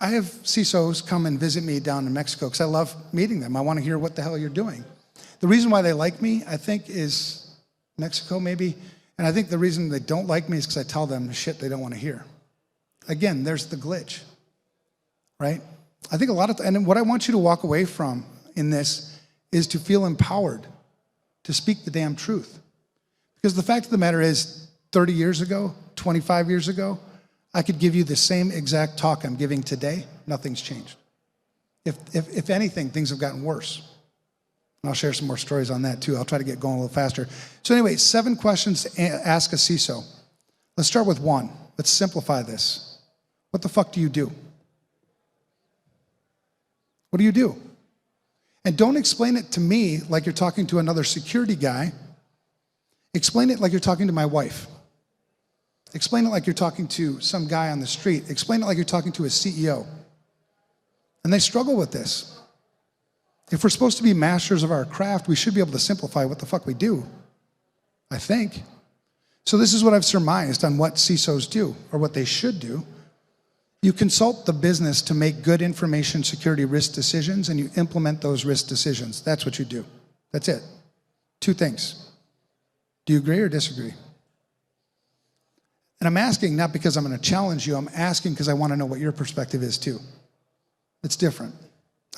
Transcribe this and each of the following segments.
I have CISOs come and visit me down in Mexico because I love meeting them. I want to hear what the hell you're doing. The reason why they like me, I think, is Mexico maybe. And I think the reason they don't like me is because I tell them the shit they don't want to hear. Again, there's the glitch, right? I think a lot of, and what I want you to walk away from in this is to feel empowered to speak the damn truth. Because the fact of the matter is, 30 years ago, 25 years ago, I could give you the same exact talk I'm giving today. Nothing's changed. If anything, things have gotten worse. And I'll share some more stories on that too. I'll try to get going a little faster. So anyway, 7 questions to ask a CISO. Let's start with 1. Let's simplify this. What the fuck do you do? What do you do? And don't explain it to me like you're talking to another security guy. Explain it like you're talking to my wife. Explain it like you're talking to some guy on the street. Explain it like you're talking to a CEO. And they struggle with this. If we're supposed to be masters of our craft, we should be able to simplify what the fuck we do, I think. So this is what I've surmised on what CISOs do, or what they should do. You consult the business to make good information security risk decisions, and you implement those risk decisions. That's what you do. That's it. 2 things. Do you agree or disagree? And I'm asking not because I'm going to challenge you. I'm asking because I want to know what your perspective is too. It's different.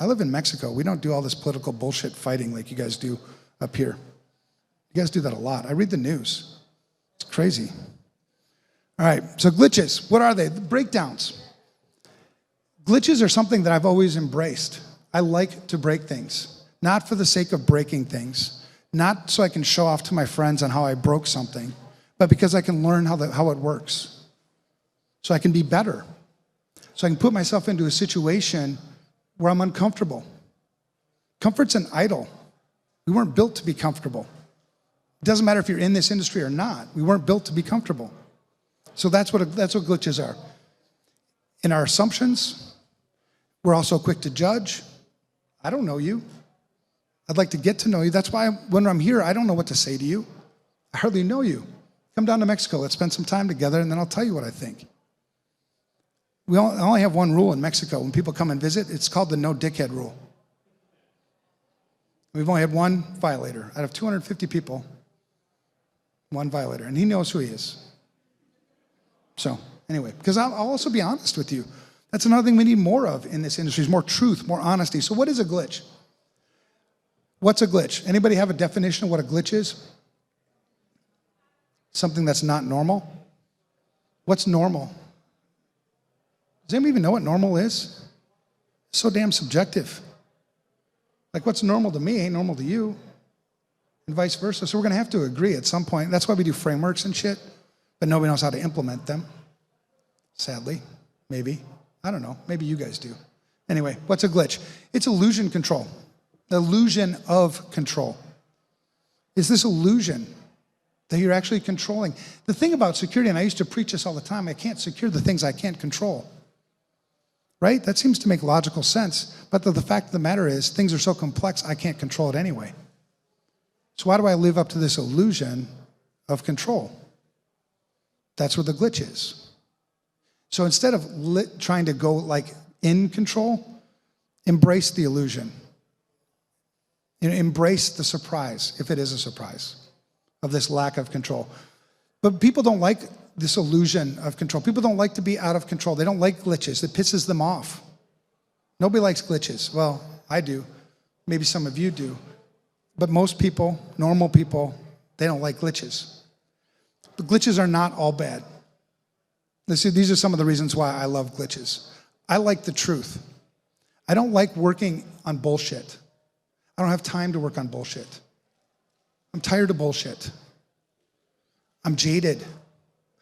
I live in Mexico. We don't do all this political bullshit fighting like you guys do up here. You guys do that a lot. I read the news. It's crazy. All right, so glitches. What are they? Breakdowns. Glitches are something that I've always embraced. I like to break things, not for the sake of breaking things, not so I can show off to my friends on how I broke something, but because I can learn how it works. So I can be better. So I can put myself into a situation where I'm uncomfortable. Comfort's an idol. We weren't built to be comfortable. It doesn't matter if you're in this industry or not. We weren't built to be comfortable. So that's what glitches are. In our assumptions, we're also quick to judge. I don't know you. I'd like to get to know you. That's why when I'm here, I don't know what to say to you. I hardly know you. Come down to Mexico. Let's spend some time together, and then I'll tell you what I think. We only have one rule in Mexico. When people come and visit, it's called the no dickhead rule. We've only had one violator. Out of 250 people, one violator, and he knows who he is. So anyway, because I'll also be honest with you. That's another thing we need more of in this industry, is more truth, more honesty. So what is a glitch? What's a glitch? Anybody have a definition of what a glitch is? Something that's not normal? What's normal? Does anybody even know what normal is? It's so damn subjective. Like what's normal to me ain't normal to you, and vice versa. So we're gonna have to agree at some point. That's why we do frameworks and shit, but nobody knows how to implement them. Sadly, maybe. I don't know, maybe you guys do. Anyway, what's a glitch? It's illusion control. The illusion of control. Is this illusion that you're actually controlling? The thing about security, and I used to preach this all the time, I can't secure the things I can't control. Right? That seems to make logical sense. But the fact of the matter is, things are so complex, I can't control it anyway. So why do I live up to this illusion of control? That's where the glitch is. So instead of trying to go like in control, embrace the illusion. Embrace the surprise, if it is a surprise, of this lack of control. But people don't like this illusion of control. People don't like to be out of control. They don't like glitches. It pisses them off. Nobody likes glitches. Well, I do. Maybe some of you do. But most people, normal people, they don't like glitches. But glitches are not all bad. These are some of the reasons why I love glitches. I like the truth. I don't like working on bullshit. I don't have time to work on bullshit. I'm tired of bullshit. I'm jaded.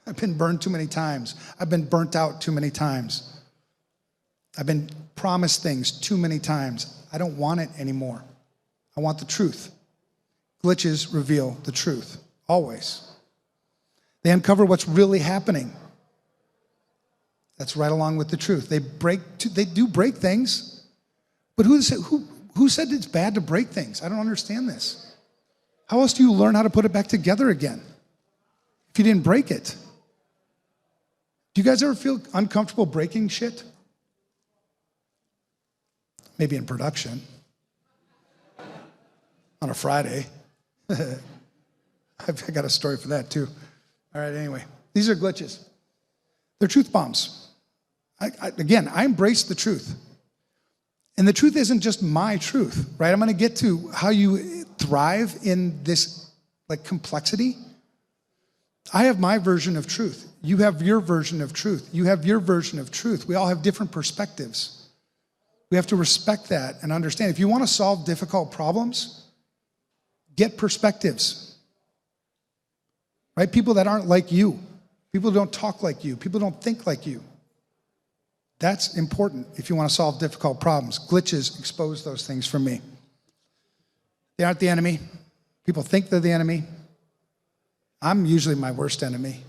I've been burned too many times. I've been burnt out too many times. I've been promised things too many times. I don't want it anymore. I want the truth. Glitches reveal the truth, always. They uncover what's really happening. That's right along with the truth. They do break things, but who said it's bad to break things? I don't understand this. How else do you learn how to put it back together again if you didn't break it? Do you guys ever feel uncomfortable breaking shit? maybe in production on a Friday. I've got a story for that too. All right, anyway, these are glitches. They're truth bombs. Again, I embrace the truth. And the truth isn't just my truth, right? I'm gonna get to how you thrive in this like complexity. I have my version of truth. You have your version of truth. You have your version of truth. We all have different perspectives. We have to respect that and understand. If you wanna solve difficult problems, get perspectives. Right? People that aren't like you. People who don't talk like you. People who don't think like you. That's important if you want to solve difficult problems. Glitches expose those things for me. They aren't the enemy. People think they're the enemy. I'm usually my worst enemy,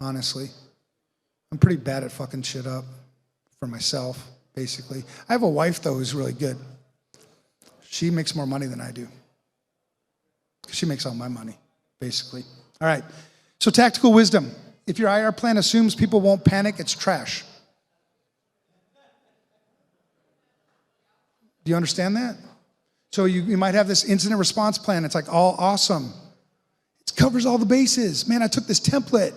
honestly. I'm pretty bad at fucking shit up for myself, basically. I have a wife, though, who's really good. She makes more money than I do. She makes all my money, basically. All right, so tactical wisdom. If your IR plan assumes people won't panic, it's trash. Do you understand that? So you might have this incident response plan. It's like all awesome. It covers all the bases. Man, I took this template.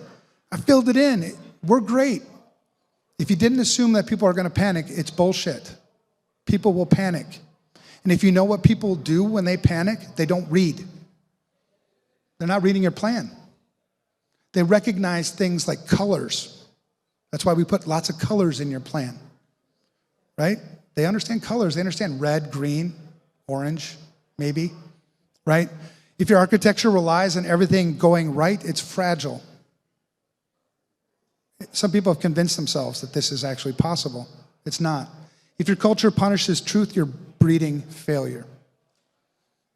I filled it in. We're great. If you didn't assume that people are going to panic, it's bullshit. People will panic. And if you know what people do when they panic, they don't read. They're not reading your plan. They recognize things like colors. That's why we put lots of colors in your plan, right? They understand colors. They understand red, green, orange, maybe, right? If your architecture relies on everything going right, it's fragile. Some people have convinced themselves that this is actually possible. It's not. If your culture punishes truth, you're breeding failure.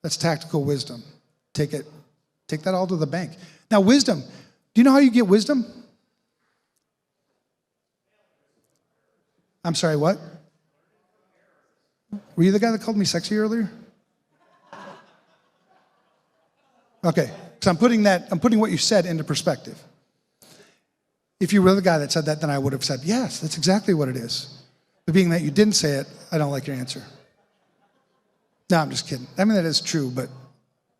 That's tactical wisdom. Take that all to the bank. Now, wisdom. Do you know how you get wisdom? I'm sorry, what? Were you the guy that called me sexy earlier? Okay, so I'm putting what you said into perspective. If you were the guy that said that, then I would have said, yes, that's exactly what it is. But being that you didn't say it, I don't like your answer. No, I'm just kidding. I mean, that is true, but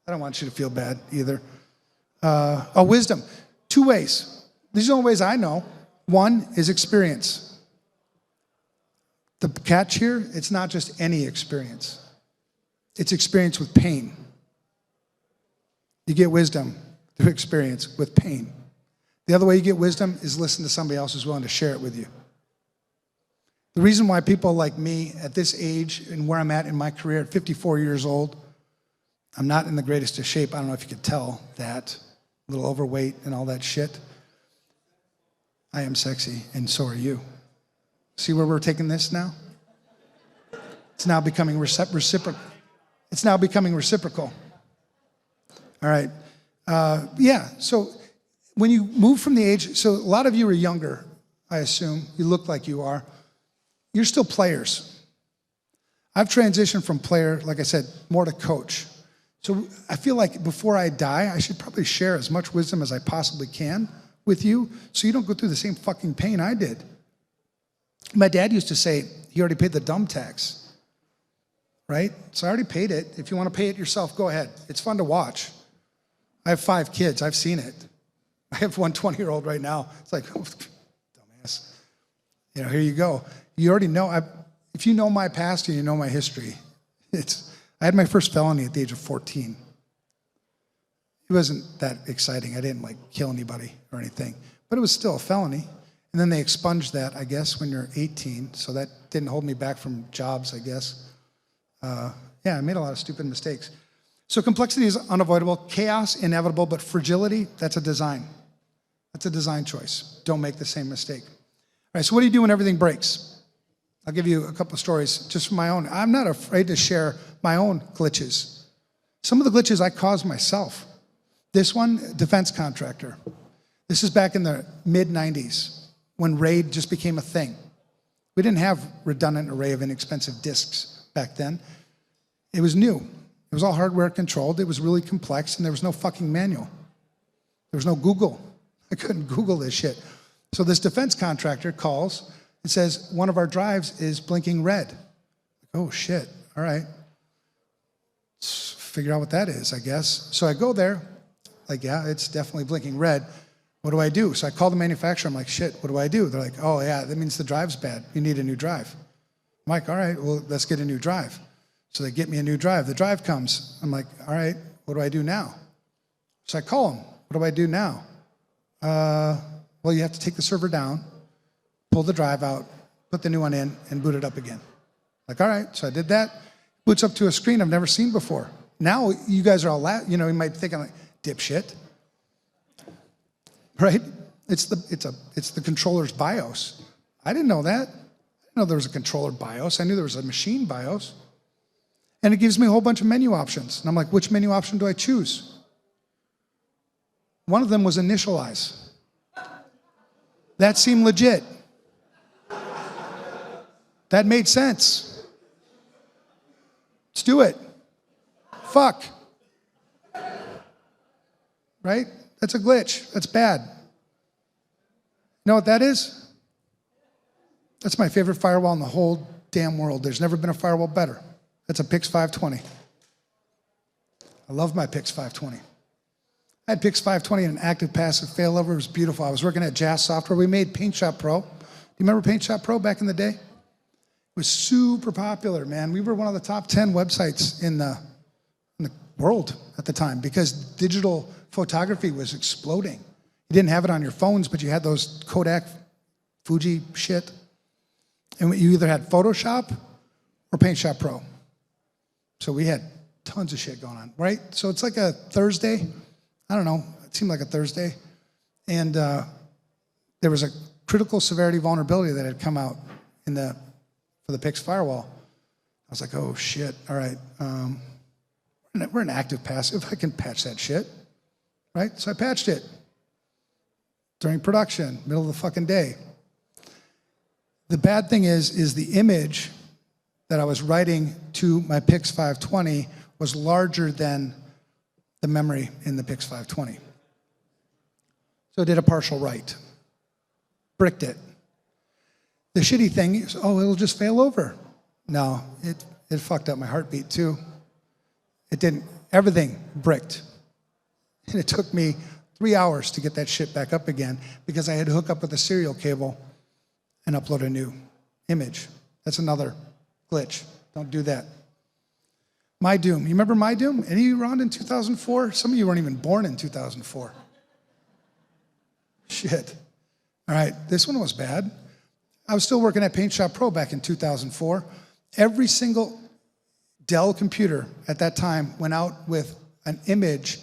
I don't want you to feel bad either. Wisdom. 2 ways. These are the only ways I know. One is experience. The catch here, it's not just any experience. It's experience with pain. You get wisdom through experience with pain. The other way you get wisdom is listen to somebody else who's willing to share it with you. The reason why people like me at this age and where I'm at in my career at 54 years old, I'm not in the greatest of shape. I don't know if you could tell that. A little overweight and all that shit. I am sexy, and so are you. See where we're taking this now? It's now becoming reciprocal. It's now becoming reciprocal. All right. Yeah, so when you move from the age, so a lot of you are younger, I assume. You look like you are. You're still players. I've transitioned from player, like I said, more to coach. So I feel like before I die, I should probably share as much wisdom as I possibly can with you so you don't go through the same fucking pain I did. My dad used to say, he already paid the dumb tax, right? So I already paid it. If you want to pay it yourself, go ahead. It's fun to watch. I have 5 kids. I've seen it. I have one 20-year-old right now. It's like, oh, dumbass. You know, here you go. You already know. If you know my past and you know my history, I had my first felony at the age of 14. It wasn't that exciting. I didn't like kill anybody or anything, but it was still a felony. And then they expunged that, I guess, when you're 18. So that didn't hold me back from jobs, I guess. Yeah, I made a lot of stupid mistakes. So complexity is unavoidable. Chaos, inevitable, but fragility, that's a design. That's a design choice. Don't make the same mistake. All right, so what do you do when everything breaks? I'll give you a couple of stories just from my own. I'm not afraid to share my own glitches. Some of the glitches I caused myself. This one, defense contractor. This is back in the mid-90s when RAID just became a thing. We didn't have redundant array of inexpensive disks back then. It was new. It was all hardware controlled. It was really complex, and there was no fucking manual. There was no Google. I couldn't Google this shit. So this defense contractor calls and says, one of our drives is blinking red. oh shit, all right. Let's figure out what that is, I guess. So I go there, like, yeah, it's definitely blinking red. What do I do? So I call the manufacturer. I'm like, shit, what do I do? They're like, oh yeah, that means the drive's bad. You need a new drive. I'm like, all right, well, let's get a new drive. So they get me a new drive. The drive comes. I'm like, all right, what do I do now? So I call them. What do I do now? Well, you have to take the server down, pull the drive out, put the new one in, and boot it up again. Like, all right, so I did that. Boots up to a screen I've never seen before. Now you guys are all, you might think I'm like, dipshit. Right? It's the controller's BIOS. I didn't know that. I didn't know there was a controller BIOS. I knew there was a machine BIOS. And it gives me a whole bunch of menu options. And I'm like, which menu option do I choose? One of them was initialize. That seemed legit. That made sense. Let's do it. Fuck. Right? That's a glitch. That's bad. You know what that is? That's my favorite firewall in the whole damn world. There's never been a firewall better. That's a PIX 520. I love my PIX 520. I had PIX 520 in an active passive failover. It was beautiful. I was working at Jazz Software. We made PaintShop Pro. Do you remember PaintShop Pro back in the day? It was super popular, man. We were one of the top 10 websites in the world at the time because digital photography was exploding. You didn't have it on your phones, but you had those Kodak, Fuji shit. And you either had Photoshop or PaintShop Pro. So we had tons of shit going on, right? So it's like a Thursday. I don't know. It seemed like a Thursday. And there was a critical severity vulnerability that had come out for the PIX firewall. I was like, oh shit, all right. We're an active passive. I can patch that shit, right? So I patched it during production, middle of the fucking day. The bad thing is the image that I was writing to my PIX 520 was larger than the memory in the PIX 520. So I did a partial write, bricked it. The shitty thing is, oh, it'll just fail over. No, it fucked up my heartbeat too. It didn't, everything bricked. And it took me 3 hours to get that shit back up again because I had to hook up with a serial cable and upload a new image. That's another glitch. Don't do that. My Doom. You remember My Doom? Any of you around in 2004? Some of you weren't even born in 2004. Shit. All right, this one was bad. I was still working at PaintShop Pro back in 2004. Every single Dell computer at that time went out with an image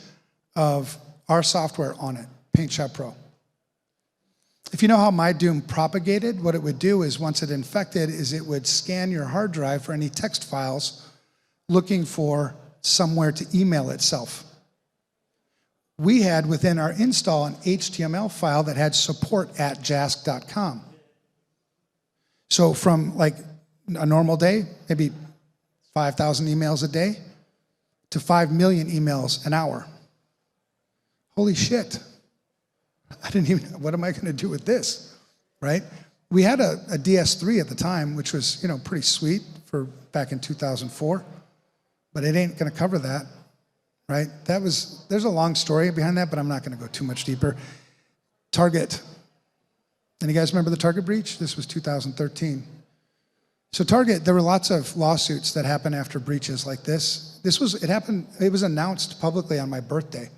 of our software on it, PaintShop Pro. If you know how My Doom propagated, what it would do is once it infected is it would scan your hard drive for any text files looking for somewhere to email itself. We had within our install an HTML file that had support@jask.com. So from like a normal day, maybe 5,000 emails a day to 5 million emails an hour. Holy shit. I didn't even, what am I gonna do with this, right? We had a DS3 at the time, which was, pretty sweet for back in 2004, but it ain't gonna cover that, right? There's a long story behind that, but I'm not gonna go too much deeper. Target. Any guys remember the Target breach? This was 2013. So Target, there were lots of lawsuits that happened after breaches like this. It was announced publicly on my birthday.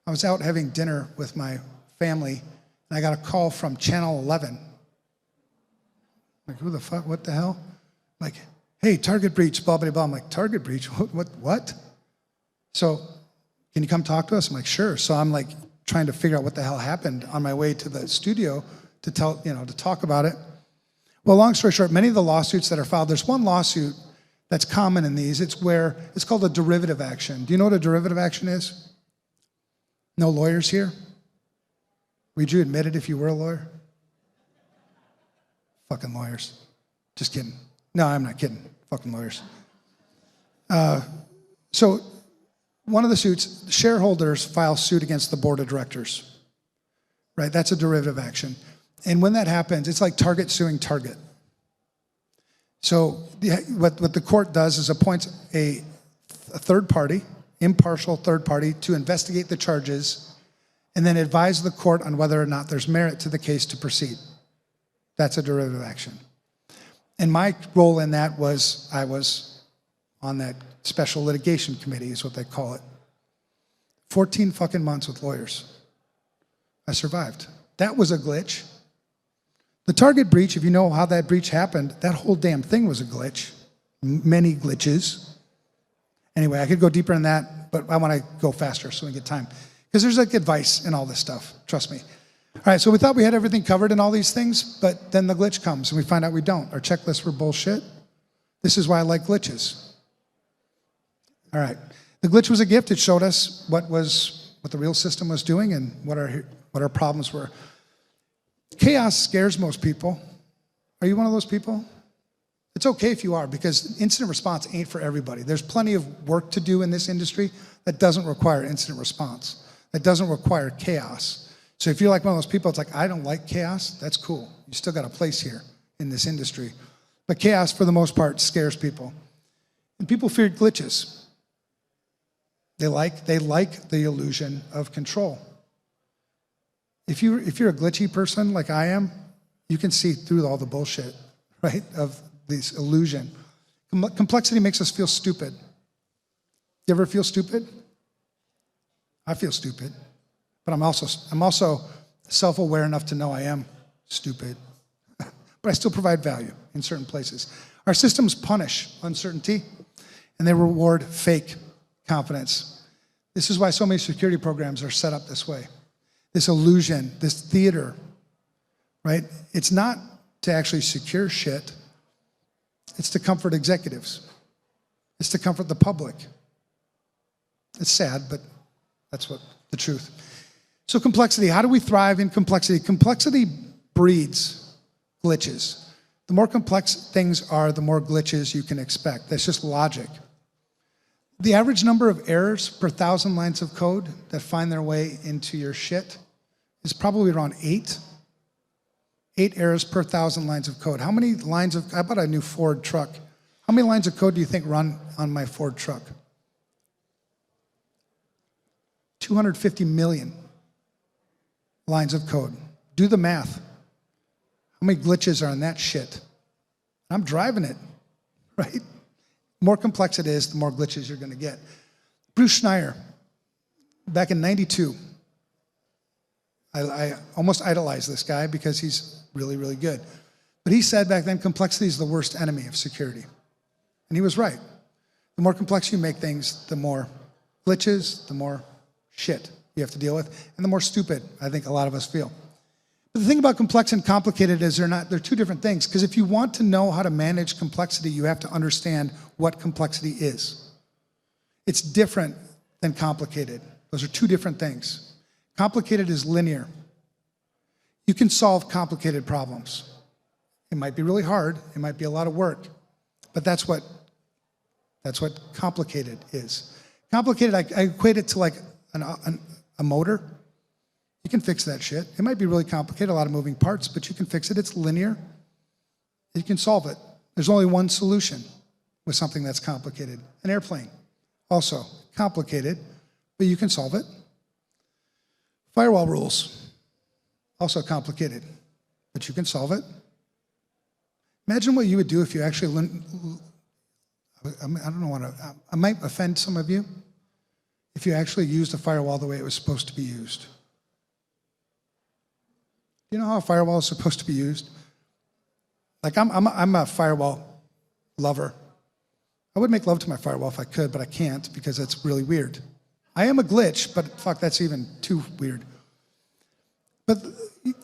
I was out having dinner with my family, and I got a call from Channel 11. Like, who the fuck, what the hell? Like, hey, Target breach, blah, blah, blah. I'm like, Target breach, what? So, can you come talk to us? I'm like, sure. So I'm like trying to figure out what the hell happened on my way to the studio to talk about it. Well, long story short, many of the lawsuits that are filed, there's one lawsuit that's common in these. It's called a derivative action. Do you know what a derivative action is? No lawyers here? Would you admit it if you were a lawyer? Fucking lawyers. Just kidding. No, I'm not kidding. Fucking lawyers. So one of the suits, shareholders file suit against the board of directors, right? That's a derivative action. And when that happens, it's like Target suing Target. So what the court does is appoints a third party, impartial third party, to investigate the charges and then advise the court on whether or not there's merit to the case to proceed. That's a derivative action. And my role in that was, I was on that special litigation committee, is what they call it. 14 fucking months with lawyers. I survived. That was a glitch. The Target breach, if you know how that breach happened, that whole damn thing was a glitch. Many glitches. Anyway, I could go deeper in that, but I want to go faster so we get time. Because there's like advice in all this stuff, trust me. All right, so we thought we had everything covered in all these things, but then the glitch comes and we find out we don't. Our checklists were bullshit. This is why I like glitches. All right, the glitch was a gift. It showed us what the real system was doing and what our problems were. Chaos scares most people. Are you one of those people? It's okay if you are, because incident response ain't for everybody. There's plenty of work to do in this industry that doesn't require incident response, that doesn't require chaos. So if you're like one of those people, it's like, I don't like chaos, that's cool. You still got a place here in this industry. But chaos, for the most part, scares people. And people fear glitches. They like the illusion of control. If you're a glitchy person like I am, you can see through all the bullshit, right, of this illusion. Complexity makes us feel stupid. You ever feel stupid? I feel stupid, but I'm also self-aware enough to know I am stupid, but I still provide value in certain places. Our systems punish uncertainty, and they reward fake confidence. This is why so many security programs are set up this way. This illusion, this theater, right? It's not to actually secure shit. It's to comfort executives. It's to comfort the public. It's sad, but that's what the truth. So complexity, how do we thrive in complexity? Complexity breeds glitches. The more complex things are, the more glitches you can expect. That's just logic. The average number of errors per 1,000 lines of code that find their way into your shit is probably around 8. 8 errors per 1,000 lines of code. How many lines of, I bought a new Ford truck. How many lines of code do you think run on my Ford truck? 250 million lines of code. Do the math. How many glitches are in that shit? I'm driving it, right? The more complex it is, the more glitches you're gonna get. Bruce Schneier, back in '92, I almost idolized this guy because he's really, really good. But he said back then, complexity is the worst enemy of security. And he was right. The more complex you make things, the more glitches, the more shit you have to deal with, and the more stupid I think a lot of us feel. But the thing about complex and complicated is they're two different things, because if you want to know how to manage complexity, you have to understand what complexity is. It's different than complicated. Those are two different things. Complicated is linear. You can solve complicated problems. It might be really hard, it might be a lot of work, but that's what complicated is. Complicated, I equate it to like a motor. You can fix that shit. It might be really complicated, a lot of moving parts, but you can fix it. It's linear. You can solve it. There's only one solution with something that's complicated. An airplane, also complicated, but you can solve it. Firewall rules, also complicated, but you can solve it. Imagine what you would do if you actually, I might offend some of you, if you actually used a firewall the way it was supposed to be used. You know how a firewall is supposed to be used? Like I'm a firewall lover. I would make love to my firewall if I could, but I can't because that's really weird. I am a glitch, but fuck, that's even too weird. But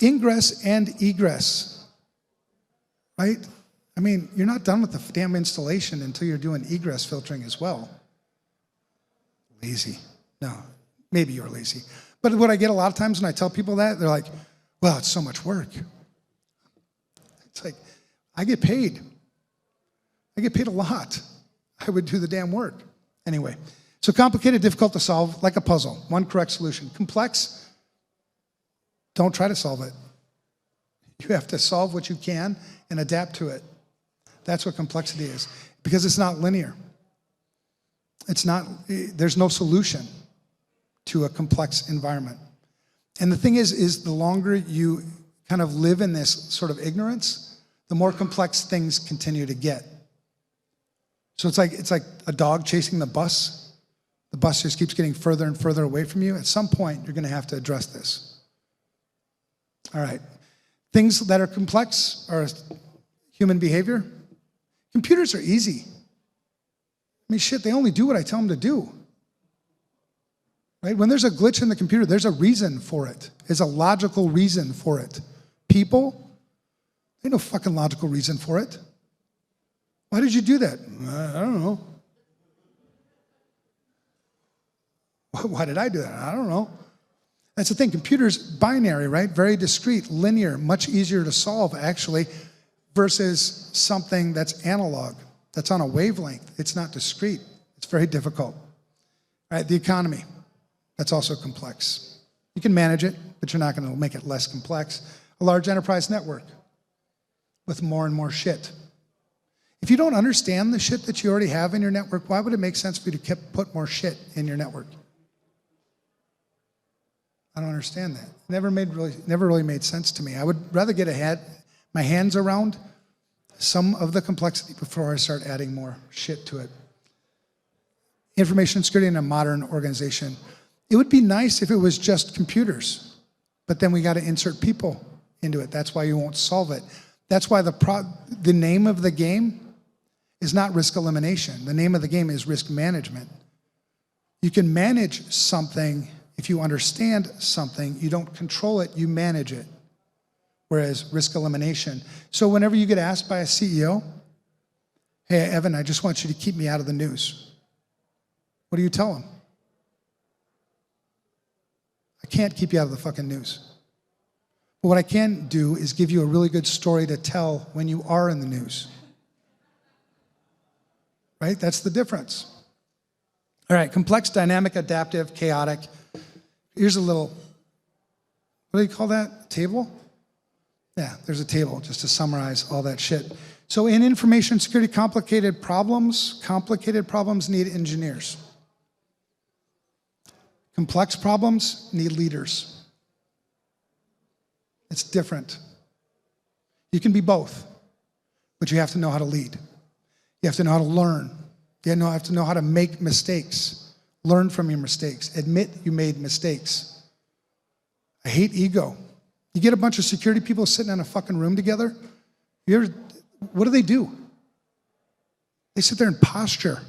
ingress and egress, right? I mean, you're not done with the damn installation until you're doing egress filtering as well. Lazy. No, maybe you're lazy. But what I get a lot of times when I tell people that, they're like, well, it's so much work. It's like, I get paid. I get paid a lot. I would do the damn work. Anyway, so complicated, difficult to solve, like a puzzle. One correct solution. Complex, don't try to solve it. You have to solve what you can and adapt to it. That's what complexity is, because it's not linear. There's no solution to a complex environment. And the thing is the longer you kind of live in this sort of ignorance, the more complex things continue to get. So it's like a dog chasing the bus. The bus just keeps getting further and further away from you. At some point, you're going to have to address this. All right. Things that are complex are human behavior. Computers are easy. I mean, shit, they only do what I tell them to do. Right? When there's a glitch in the computer, there's a reason for it. There's a logical reason for it. People, there's no fucking logical reason for it. Why did you do that? I don't know. Why did I do that? I don't know. That's the thing. Computers, binary, right? Very discrete, linear, much easier to solve, actually, versus something that's analog, that's on a wavelength. It's not discrete. It's very difficult. All right, the economy. That's also complex. You can manage it, but you're not going to make it less complex. A large enterprise network with more and more shit. If you don't understand the shit that you already have in your network, why would it make sense for you to put more shit in your network? I don't understand that. Never really made sense to me. I would rather get my hands around some of the complexity before I start adding more shit to it. Information security in a modern organization. It would be nice if it was just computers, but then we got to insert people into it. That's why you won't solve it. That's why the name of the game is not risk elimination. The name of the game is risk management. You can manage something if you understand something. You don't control it, you manage it. Whereas risk elimination. So whenever you get asked by a CEO, hey, Evan, I just want you to keep me out of the news. What do you tell them? I can't keep you out of the fucking news. But what I can do is give you a really good story to tell when you are in the news. Right? That's the difference. All right, complex, dynamic, adaptive, chaotic. Here's a little, what do you call that? Table? Yeah, there's a table just to summarize all that shit. So in information security, complicated problems need engineers. Complex problems need leaders. It's different. You can be both, but you have to know how to lead. You have to know how to learn. You have to know how to make mistakes. Learn from your mistakes. Admit you made mistakes. I hate ego. You get a bunch of security people sitting in a fucking room together. What do? They sit there and posture.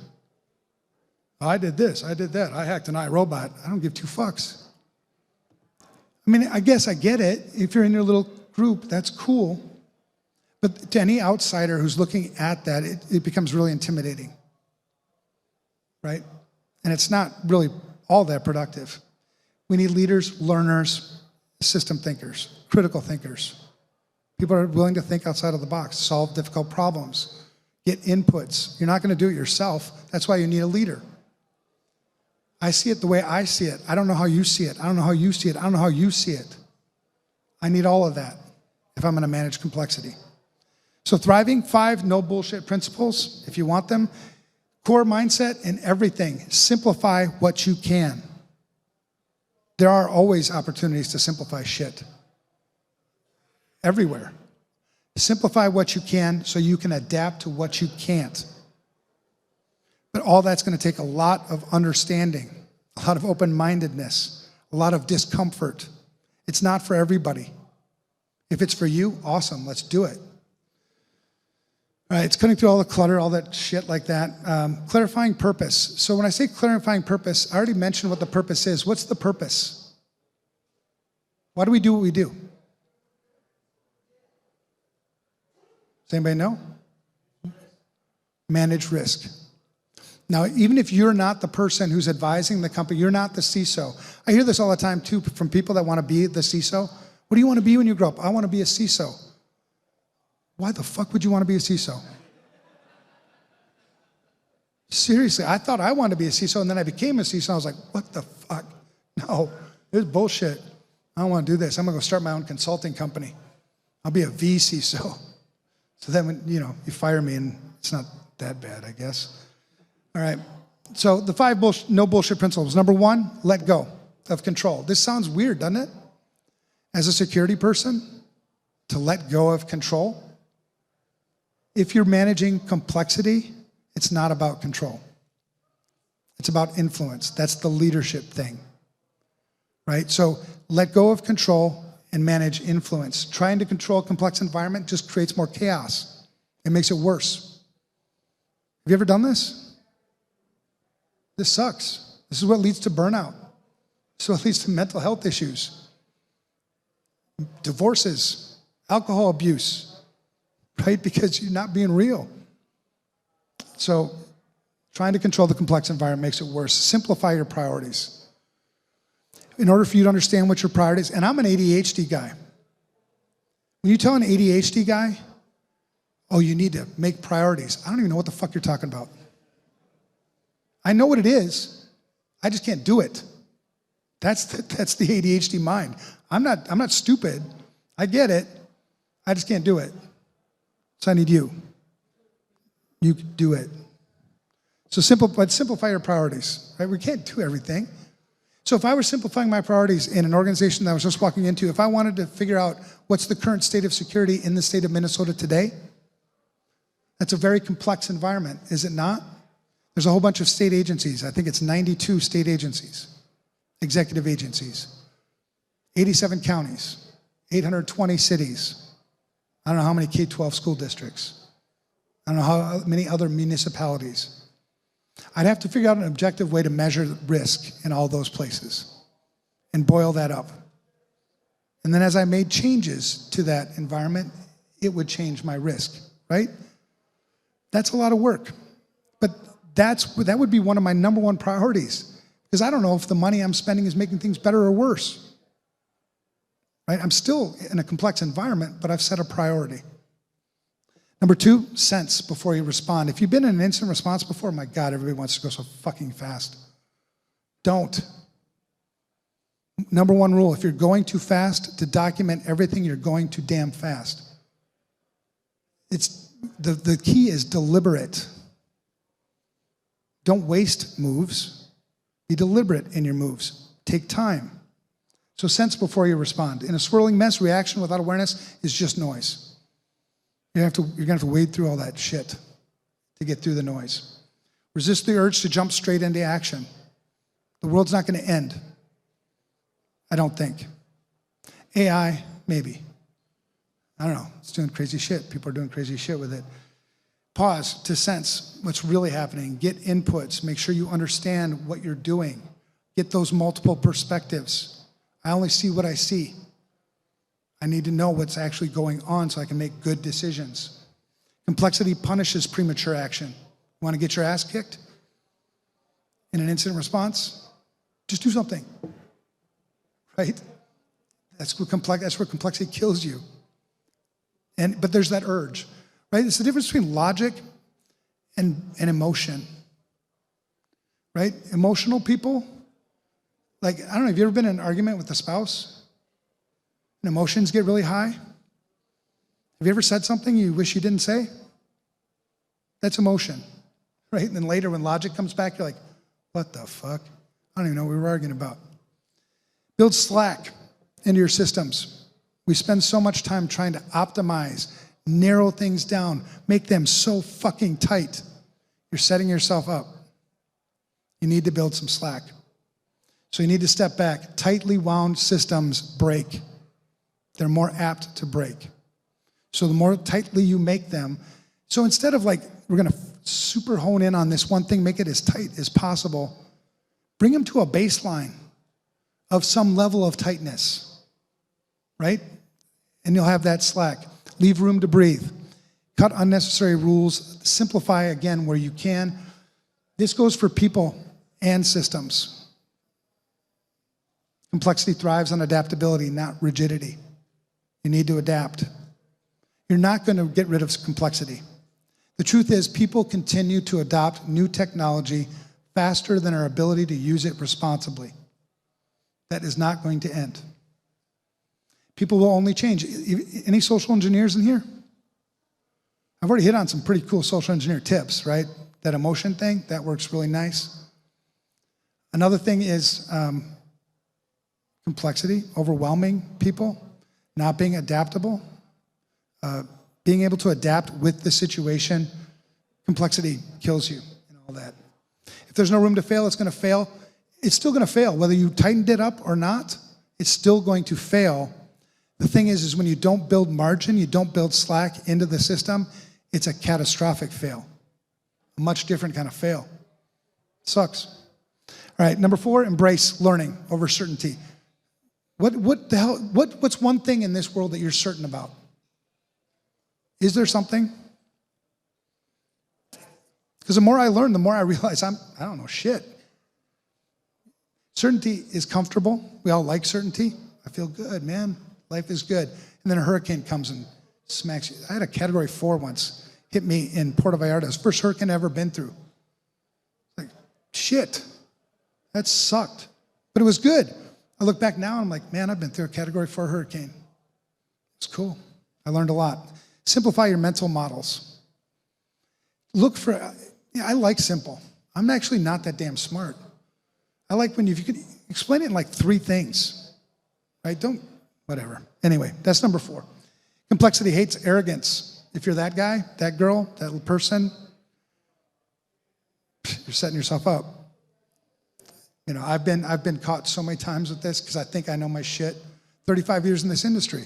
I did this, I did that, I hacked an iRobot. I don't give two fucks. I mean, I guess I get it. If you're in your little group, that's cool. But to any outsider who's looking at that, it becomes really intimidating, right? And it's not really all that productive. We need leaders, learners, system thinkers, critical thinkers. People are willing to think outside of the box, solve difficult problems, get inputs. You're not going to do it yourself. That's why you need a leader. I see it the way I see it. I don't know how you see it. I don't know how you see it. I don't know how you see it. I need all of that if I'm going to manage complexity. So thriving, 5 no bullshit principles, if you want them. Core mindset in everything. Simplify what you can. There are always opportunities to simplify shit. Everywhere. Simplify what you can so you can adapt to what you can't. But all that's going to take a lot of understanding, a lot of open-mindedness, a lot of discomfort. It's not for everybody. If it's for you, awesome, let's do it. All right, it's cutting through all the clutter, all that shit like that. Clarifying purpose. So when I say clarifying purpose, I already mentioned what the purpose is. What's the purpose? Why do we do what we do? Does anybody know? Manage risk. Now, even if you're not the person who's advising the company, you're not the CISO. I hear this all the time, too, from people that want to be the CISO. What do you want to be when you grow up? I want to be a CISO. Why the fuck would you want to be a CISO? Seriously, I thought I wanted to be a CISO, and then I became a CISO. I was like, what the fuck? No, this is bullshit. I don't want to do this. I'm going to go start my own consulting company. I'll be a VCISO. So then when, you fire me and it's not that bad, I guess. All right. So the 5 no bullshit principles. Number 1, let go of control. This sounds weird, doesn't it? As a security person, to let go of control. If you're managing complexity, it's not about control. It's about influence. That's the leadership thing, right? So let go of control and manage influence. Trying to control a complex environment just creates more chaos. It makes it worse. Have you ever done this? This sucks. This is what leads to burnout. This is what leads to mental health issues, divorces, alcohol abuse, right? Because you're not being real. So trying to control the complex environment makes it worse. Simplify your priorities. In order for you to understand what your priorities, and I'm an ADHD guy. When you tell an ADHD guy, oh, you need to make priorities, I don't even know what the fuck you're talking about. I know what it is. I just can't do it. That's the ADHD mind. I'm not stupid. I get it. I just can't do it. So I need you. You can do it. So simplify your priorities, right? We can't do everything. So if I were simplifying my priorities in an organization that I was just walking into, if I wanted to figure out what's the current state of security in the state of Minnesota today, that's a very complex environment, is it not? There's a whole bunch of state agencies. I think it's 92 state agencies, executive agencies, 87 counties, 820 cities. I don't know how many K-12 school districts. I don't know how many other municipalities. I'd have to figure out an objective way to measure risk in all those places and boil that up. And then as I made changes to that environment, it would change my risk, right? That's a lot of work. But that would be one of my number 1 priorities, because I don't know if the money I'm spending is making things better or worse. Right? I'm still in a complex environment, but I've set a priority. Number 2, sense before you respond. If you've been in an incident response before, my God, everybody wants to go so fucking fast. Don't. Number 1 rule, if you're going too fast, to document everything, you're going too damn fast. The key is deliberate. Don't waste moves. Be deliberate in your moves. Take time. So sense before you respond. In a swirling mess, reaction without awareness is just noise. You're gonna have to wade through all that shit to get through the noise. Resist the urge to jump straight into action. The world's not gonna end. I don't think. AI, maybe. I don't know, it's doing crazy shit. People are doing crazy shit with it. Pause to sense what's really happening. Get inputs, make sure you understand what you're doing. Get those multiple perspectives. I only see what I see. I need to know what's actually going on so I can make good decisions. Complexity punishes premature action. You want to get your ass kicked in an incident response? Just do something, right? That's where complexity kills you. But there's that urge, right? It's the difference between logic and emotion, right? Emotional people, like, I don't know, have you ever been in an argument with a spouse? And emotions get really high? Have you ever said something you wish you didn't say? That's emotion, right? And then later when logic comes back, you're like, what the fuck? I don't even know what we were arguing about. Build slack into your systems. We spend so much time trying to optimize, narrow things down, make them so fucking tight. You're setting yourself up. You need to build some slack. So you need to step back. Tightly wound systems break. They're more apt to break. So the more tightly you make them, so instead of like, we're gonna super hone in on this one thing, make it as tight as possible, bring them to a baseline of some level of tightness, right? And you'll have that slack. Leave room to breathe. Cut unnecessary rules. Simplify again where you can. This goes for people and systems. Complexity thrives on adaptability, not rigidity. You need to adapt. You're not going to get rid of complexity. The truth is, people continue to adopt new technology faster than our ability to use it responsibly. That is not going to end. People will only change. Any social engineers in here? I've already hit on some pretty cool social engineer tips, right? That emotion thing, that works really nice. Another thing is complexity, overwhelming people, not being adaptable, being able to adapt with the situation. Complexity kills you and all that. If there's no room to fail, it's going to fail. It's still going to fail. Whether you tightened it up or not, it's still going to fail. The thing is when you don't build margin, you don't build slack into the system, it's a catastrophic fail. A much different kind of fail. Sucks. All right, number 4, embrace learning over certainty. What's one thing in this world that you're certain about? Is there something? Because the more I learn, the more I realize I don't know shit. Certainty is comfortable. We all like certainty. I feel good, man. Life is good. And then a hurricane comes and smacks you. I had a category 4 once hit me in Puerto Vallarta. It was the first hurricane I've ever been through. Like, shit, that sucked. But it was good. I look back now and I'm like, man, I've been through a category 4 hurricane. It's cool. I learned a lot. Simplify your mental models. Look for, I like simple. I'm actually not that damn smart. I like when if you could explain it in like 3 things, right? Whatever. Anyway, that's number 4. Complexity hates arrogance. If you're that guy, that girl, that person, you're setting yourself up. You know, I've been caught so many times with this because I think I know my shit. 35 years in this industry.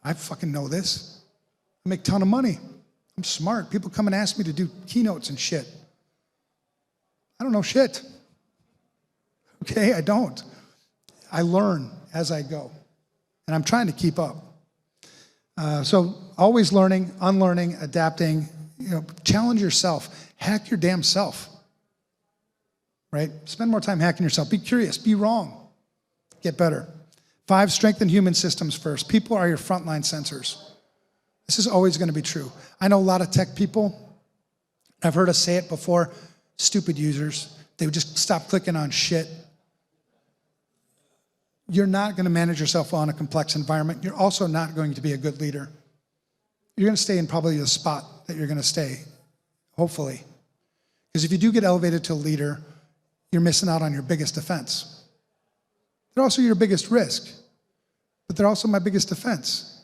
I fucking know this. I make a ton of money. I'm smart. People come and ask me to do keynotes and shit. I don't know shit. Okay, I don't. I learn as I go. And I'm trying to keep up. So always learning, unlearning, adapting, challenge yourself. Hack your damn self. Right? Spend more time hacking yourself. Be curious. Be wrong. Get better. 5, strengthen human systems first. People are your frontline sensors. This is always going to be true. I know a lot of tech people. I've heard us say it before. Stupid users. They would just stop clicking on shit. You're not going to manage yourself well in a complex environment. You're also not going to be a good leader. You're going to stay in probably the spot that you're going to stay, hopefully. Because if you do get elevated to a leader, you're missing out on your biggest defense. They're also your biggest risk, but they're also my biggest defense.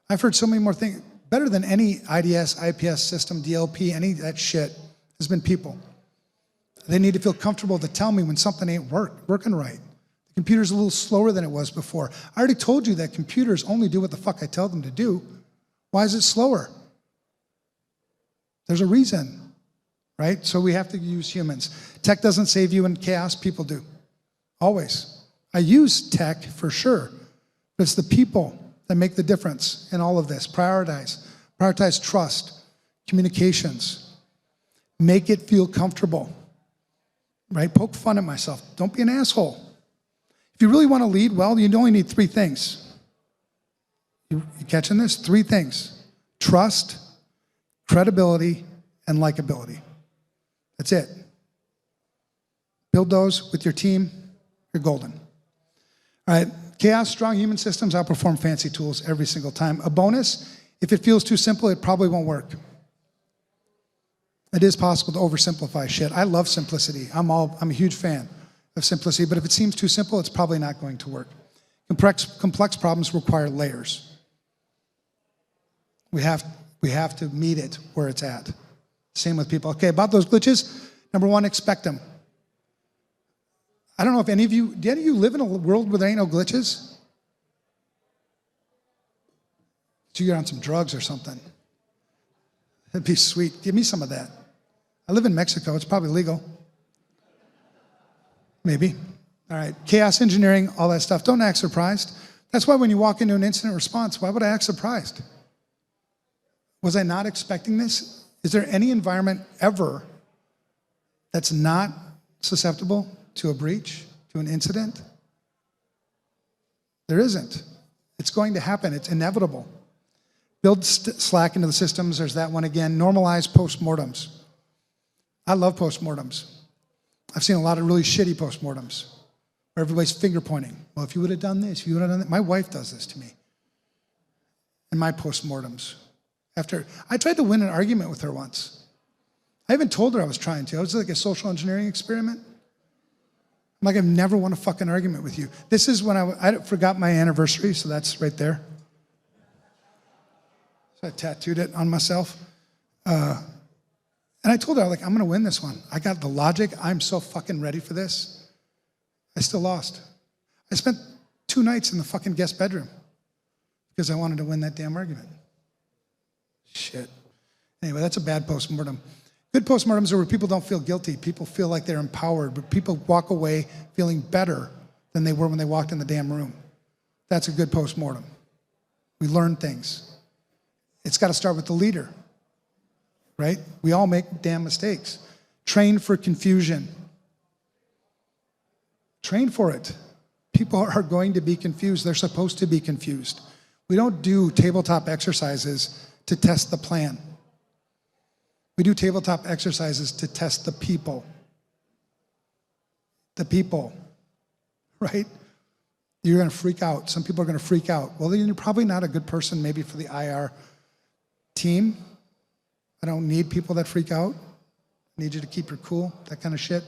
I've heard so many more things. Better than any IDS, IPS system, DLP, any of that shit has been people. They need to feel comfortable to tell me when something ain't working right. The computer's a little slower than it was before. I already told you that computers only do what the fuck I tell them to do. Why is it slower? There's a reason, right? So we have to use humans. Tech doesn't save you in chaos, people do. Always. I use tech for sure, but it's the people that make the difference in all of this. Prioritize. Prioritize trust, communications. Make it feel comfortable, right? Poke fun at myself. Don't be an asshole. If you really want to lead well, you only need 3 things. You catching this? 3 things. Trust, credibility, and likability. That's it. Build those with your team, you're golden. All right, chaos, strong human systems outperform fancy tools every single time. A bonus, if it feels too simple, it probably won't work. It is possible to oversimplify shit. I love simplicity. I'm a huge fan of simplicity, but if it seems too simple, it's probably not going to work. Complex problems require layers. We have to meet it where it's at. Same with people. Okay, about those glitches, number 1, expect them. I don't know if do any of you live in a world where there ain't no glitches? So you're on some drugs or something. That'd be sweet. Give me some of that. I live in Mexico. It's probably legal. Maybe. All right. Chaos engineering, all that stuff. Don't act surprised. That's why when you walk into an incident response, why would I act surprised? Was I not expecting this? Is there any environment ever that's not susceptible to a breach, to an incident? There isn't. It's going to happen. It's inevitable. Build slack into the systems. There's that one again. Normalize postmortems. I love postmortems. I've seen a lot of really shitty postmortems where everybody's finger pointing. Well, if you would have done this, if you would have done that. My wife does this to me in my postmortems. I tried to win an argument with her once. I even told her I was trying to. It was like a social engineering experiment. I'm like, I've never won a fucking argument with you. This is when I forgot my anniversary, so that's right there. So I tattooed it on myself. And I told her, like, I'm gonna win this one. I got the logic. I'm so fucking ready for this. I still lost. I spent 2 nights in the fucking guest bedroom because I wanted to win that damn argument. Shit. Anyway, that's a bad postmortem. Good postmortems are where people don't feel guilty. People feel like they're empowered, but people walk away feeling better than they were when they walked in the damn room. That's a good postmortem. We learn things. It's got to start with the leader, right? We all make damn mistakes. Train for confusion. Train for it. People are going to be confused. They're supposed to be confused. We don't do tabletop exercises to test the plan. We do tabletop exercises to test the people. The people, right? You're gonna freak out. Some people are gonna freak out. Well, then you're probably not a good person maybe for the IR team. I don't need people that freak out. I need you to keep your cool, that kind of shit.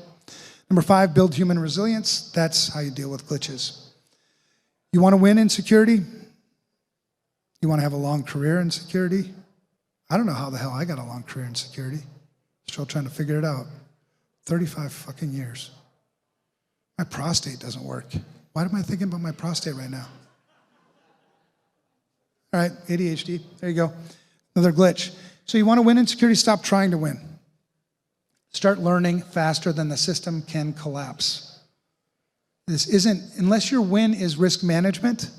Number 5, build human resilience. That's how you deal with glitches. You wanna win in security? You wanna have a long career in security? I don't know how the hell I got a long career in security. Still trying to figure it out. 35 fucking years. My prostate doesn't work. Why am I thinking about my prostate right now? All right, ADHD, there you go. Another glitch. So you want to win in security, stop trying to win. Start learning faster than the system can collapse. This isn't, unless your win is risk management,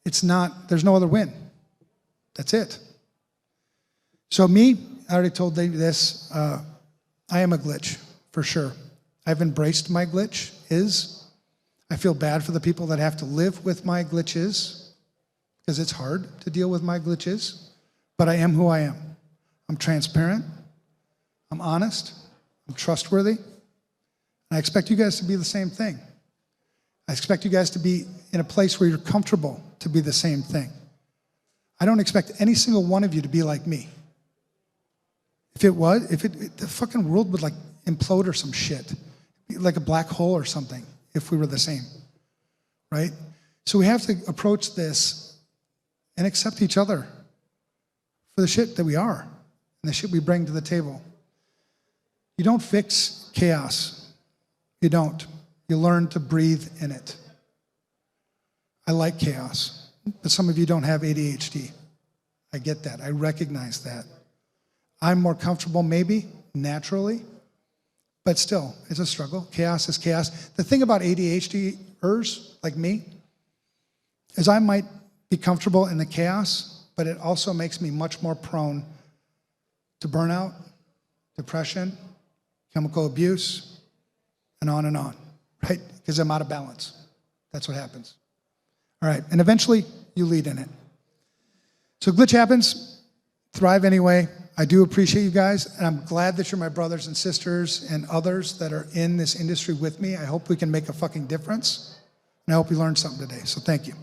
it's not, there's no other win. That's it. So me, I already told you this, I am a glitch, for sure. I've embraced my glitch I feel bad for the people that have to live with my glitches, because it's hard to deal with my glitches, but I am who I am. I'm transparent, I'm honest, I'm trustworthy, and I expect you guys to be the same thing. I expect you guys to be in a place where you're comfortable to be the same thing. I don't expect any single one of you to be like me. The fucking world would like implode or some shit. Like a black hole or something if we were the same, right? So we have to approach this and accept each other for the shit that we are and the shit we bring to the table. You don't fix chaos. You don't. You learn to breathe in it. I like chaos, but some of you don't have ADHD. I get that. I recognize that. I'm more comfortable maybe naturally, but still, it's a struggle. Chaos is chaos. The thing about ADHDers like me is I might be comfortable in the chaos, but it also makes me much more prone to burnout, depression, chemical abuse, and on, right? Because I'm out of balance. That's what happens. All right, and eventually you lead in it. So glitch happens, thrive anyway. I do appreciate you guys, and I'm glad that you're my brothers and sisters and others that are in this industry with me. I hope we can make a fucking difference, and I hope you learned something today, so thank you.